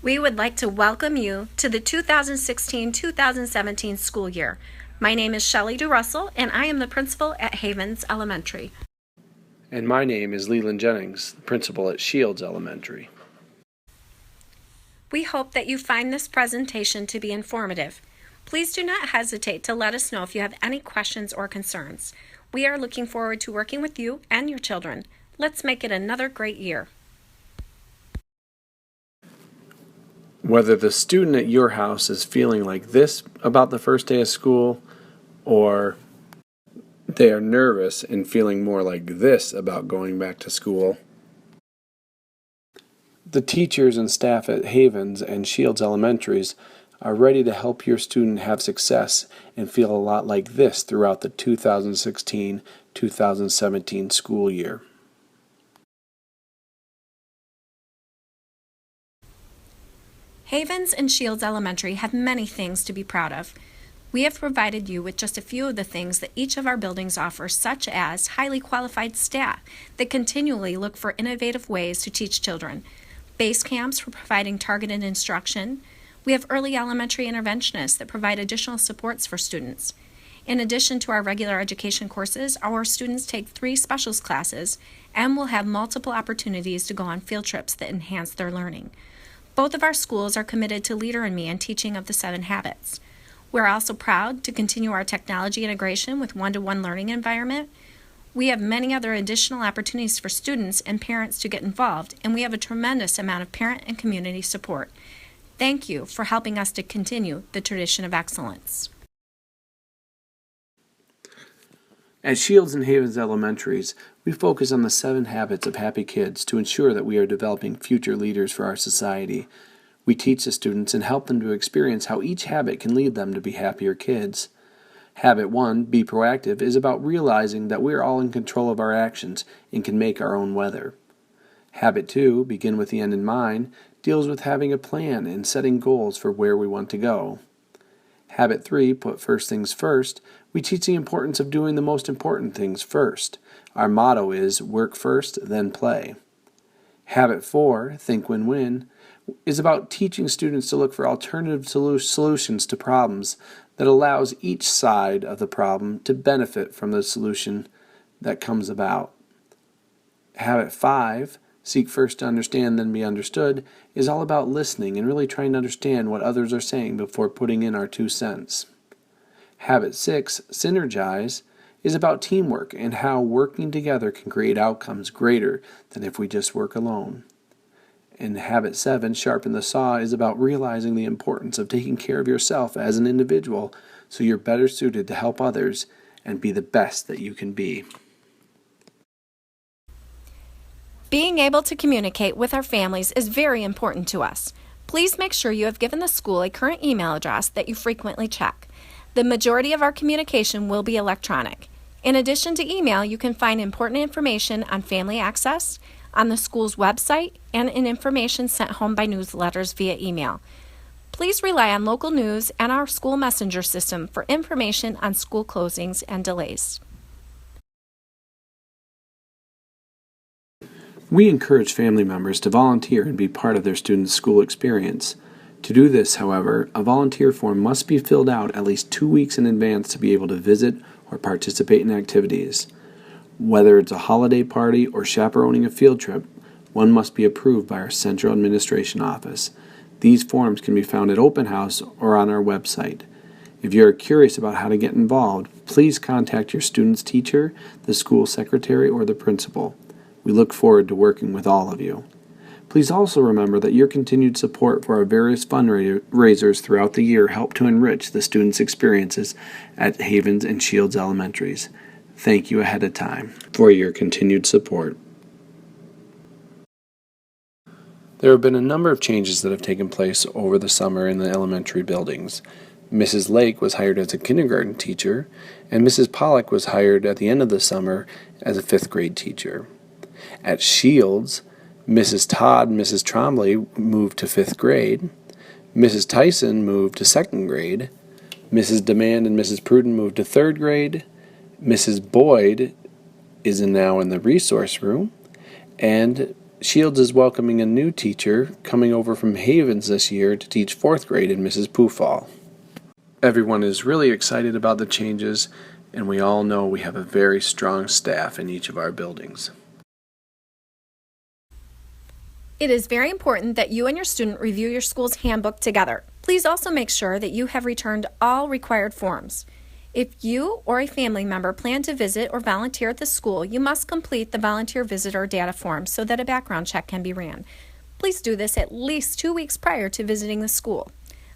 We would like to welcome you to the 2016-2017 school year. My name is Shelley DeRussell, and I am the principal at Havens Elementary. And my name is Leland Jennings, principal at Shields Elementary. We hope that you find this presentation to be informative. Please do not hesitate to let us know if you have any questions or concerns. We are looking forward to working with you and your children. Let's make it another great year. Whether the student at your house is feeling like this about the first day of school, or they are nervous and feeling more like this about going back to school, the teachers and staff at Havens and Shields Elementaries are ready to help your student have success and feel a lot like this throughout the 2016-2017 school year. Havens and Shields Elementary have many things to be proud of. We have provided you with just a few of the things that each of our buildings offer, such as highly qualified staff that continually look for innovative ways to teach children, base camps for providing targeted instruction. We have early elementary interventionists that provide additional supports for students. In addition to our regular education courses, our students take 3 specials classes and will have multiple opportunities to go on field trips that enhance their learning. Both of our schools are committed to Leader in Me and teaching of the 7 habits. We're also proud to continue our technology integration with one-to-one learning environment. We have many other additional opportunities for students and parents to get involved, and we have a tremendous amount of parent and community support. Thank you for helping us to continue the tradition of excellence. At Shields and Havens Elementaries, we focus on the 7 habits of happy kids to ensure that we are developing future leaders for our society. We teach the students and help them to experience how each habit can lead them to be happier kids. Habit 1, be proactive, is about realizing that we are all in control of our actions and can make our own weather. Habit 2, begin with the end in mind, deals with having a plan and setting goals for where we want to go. Habit 3, put first things first. We teach the importance of doing the most important things first. Our motto is work first, then play. Habit 4, think win-win, is about teaching students to look for alternative solutions to problems that allows each side of the problem to benefit from the solution that comes about. Habit 5, seek first to understand, then be understood, is all about listening and really trying to understand what others are saying before putting in our 2 cents. Habit 6, synergize, is about teamwork and how working together can create outcomes greater than if we just work alone. And Habit 7, sharpen the saw, is about realizing the importance of taking care of yourself as an individual so you're better suited to help others and be the best that you can be. Being able to communicate with our families is very important to us. Please make sure you have given the school a current email address that you frequently check. The majority of our communication will be electronic. In addition to email, you can find important information on family access, on the school's website, and in information sent home by newsletters via email. Please rely on local news and our school messenger system for information on school closings and delays. We encourage family members to volunteer and be part of their students' school experience. To do this, however, a volunteer form must be filled out at least 2 weeks in advance to be able to visit or participate in activities. Whether it's a holiday party or chaperoning a field trip, one must be approved by our Central Administration Office. These forms can be found at Open House or on our website. If you are curious about how to get involved, please contact your student's teacher, the school secretary, or the principal. We look forward to working with all of you. Please also remember that your continued support for our various fundraisers throughout the year help to enrich the students' experiences at Havens and Shields Elementaries. Thank you ahead of time for your continued support. There have been a number of changes that have taken place over the summer in the elementary buildings. Mrs. Lake was hired as a kindergarten teacher, and Mrs. Pollock was hired at the end of the summer as a 5th grade teacher. At Shields, Mrs. Todd and Mrs. Trombley moved to 5th grade. Mrs. Tyson moved to 2nd grade. Mrs. Demand and Mrs. Pruden moved to 3rd grade. Mrs. Boyd is now in the resource room. And Shields is welcoming a new teacher coming over from Havens this year to teach 4th grade in Mrs. Poofall. Everyone is really excited about the changes, and we all know we have a very strong staff in each of our buildings. It is very important that you and your student review your school's handbook together. Please also make sure that you have returned all required forms. If you or a family member plan to visit or volunteer at the school, you must complete the volunteer visitor data form so that a background check can be ran. Please do this at least 2 weeks prior to visiting the school.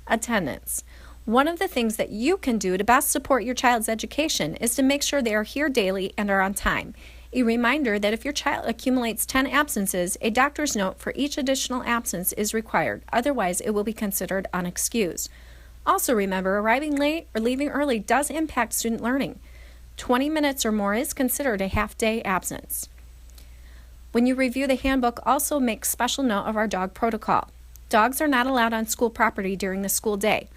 Attendance. One of the things that you can do to best support your child's education is to make sure they are here daily and are on time. A reminder that if your child accumulates 10 absences, a doctor's note for each additional absence is required. Otherwise, it will be considered unexcused. Also remember, arriving late or leaving early does impact student learning. 20 minutes or more is considered a half-day absence. When you review the handbook, also make special note of our dog protocol. Dogs are not allowed on school property during the school day.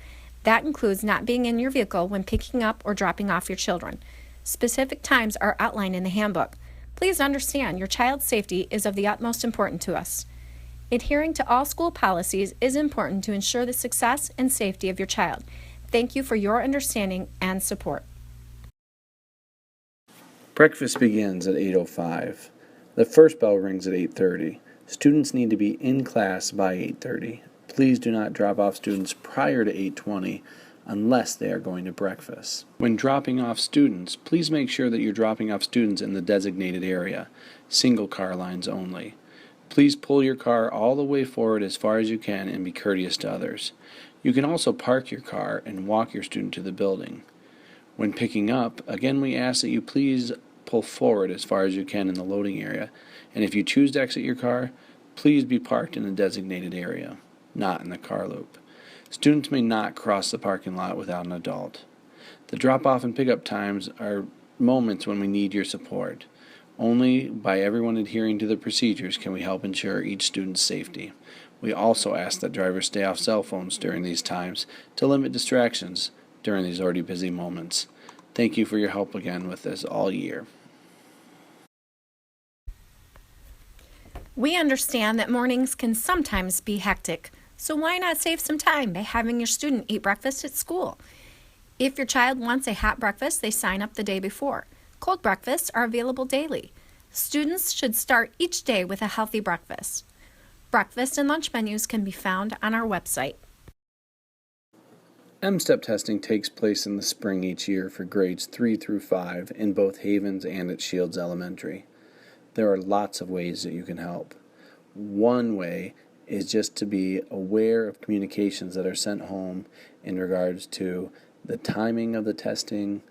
That includes not being in your vehicle when picking up or dropping off your children. Specific times are outlined in the handbook. Please understand your child's safety is of the utmost importance to us. Adhering to all school policies is important to ensure the success and safety of your child. Thank you for your understanding and support. Breakfast begins at 8:05. The first bell rings at 8:30. Students need to be in class by 8:30. Please do not drop off students prior to 8:20 unless they are going to breakfast. When dropping off students, please make sure that you're dropping off students in the designated area, single car lines only. Please pull your car all the way forward as far as you can and be courteous to others. You can also park your car and walk your student to the building. When picking up, again we ask that you please pull forward as far as you can in the loading area, and if you choose to exit your car, please be parked in the designated area, not in the car loop. Students may not cross the parking lot without an adult. The drop-off and pickup times are moments when we need your support. Only by everyone adhering to the procedures can we help ensure each student's safety. We also ask that drivers stay off cell phones during these times to limit distractions during these already busy moments. Thank you for your help again with this all year. We understand that mornings can sometimes be hectic, so why not save some time by having your student eat breakfast at school? If your child wants a hot breakfast, they sign up the day before. Cold breakfasts are available daily. Students should start each day with a healthy breakfast. Breakfast and lunch menus can be found on our website. M-STEP testing takes place in the spring each year for grades 3 through 5 in both Havens and at Shields Elementary. There are lots of ways that you can help. One way is just to be aware of communications that are sent home in regards to the timing of the testing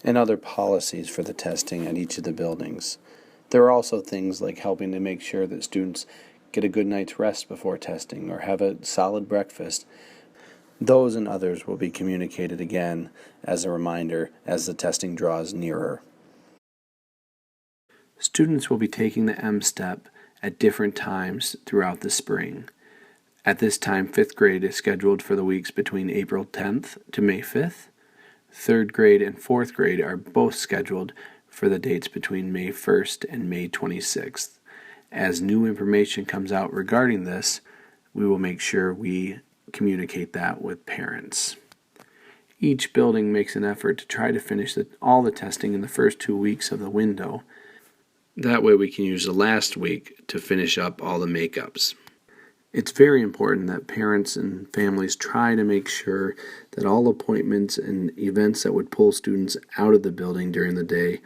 and other policies for the testing at each of the buildings. There are also things like helping to make sure that students get a good night's rest before testing or have a solid breakfast. Those and others will be communicated again as a reminder as the testing draws nearer. Students will be taking the M-STEP at different times throughout the spring. At this time, 5th grade is scheduled for the weeks between April 10th to May 5th. 3rd grade and 4th grade are both scheduled for the dates between May 1st and May 26th. As new information comes out regarding this, we will make sure we communicate that with parents. Each building makes an effort to try to finish all the testing in the first 2 weeks of the window. That way we can use the last week to finish up all the makeups. It's very important that parents and families try to make sure that all appointments and events that would pull students out of the building during the day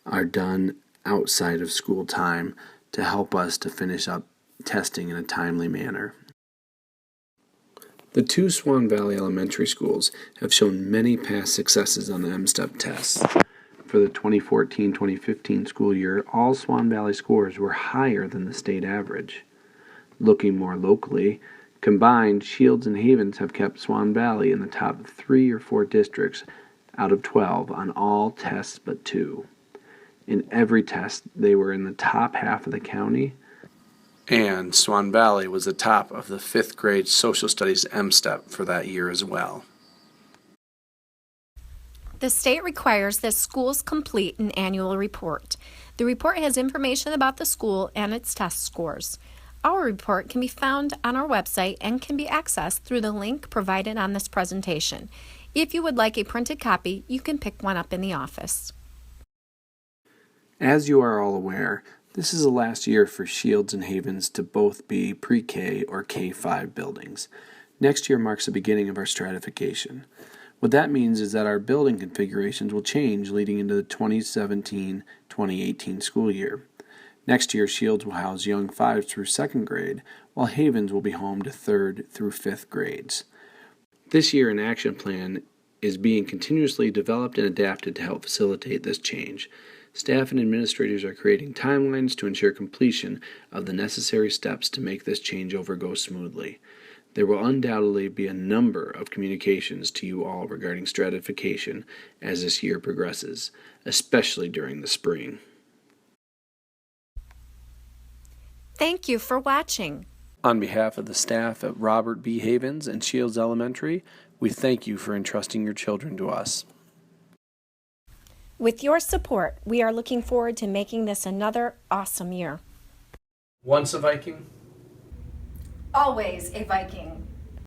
are done outside of school time to help us to finish up testing in a timely manner. The 2 Swan Valley Elementary Schools have shown many past successes on the M-STEP tests. For the 2014-2015 school year, all Swan Valley scores were higher than the state average. Looking more locally, combined, Shields and Havens have kept Swan Valley in the top 3 or 4 districts out of 12 on all tests but 2. In every test, they were in the top half of the county, and Swan Valley was the top of the 5th grade social studies M-STEP for that year as well. The state requires that schools complete an annual report. The report has information about the school and its test scores. Our report can be found on our website and can be accessed through the link provided on this presentation. If you would like a printed copy, you can pick one up in the office. As you are all aware, this is the last year for Shields and Havens to both be pre-K or K-5 buildings. Next year marks the beginning of our stratification. What that means is that our building configurations will change leading into the 2017-2018 school year. Next year, Shields will house young 5th through 2nd grade, while Havens will be home to 3rd through 5th grades. This year, an action plan is being continuously developed and adapted to help facilitate this change. Staff and administrators are creating timelines to ensure completion of the necessary steps to make this changeover go smoothly. There will undoubtedly be a number of communications to you all regarding stratification as this year progresses, especially during the spring. Thank you for watching. On behalf of the staff at Robert B. Havens and Shields Elementary, we thank you for entrusting your children to us. With your support, we are looking forward to making this another awesome year. Once a Viking, Always a Viking.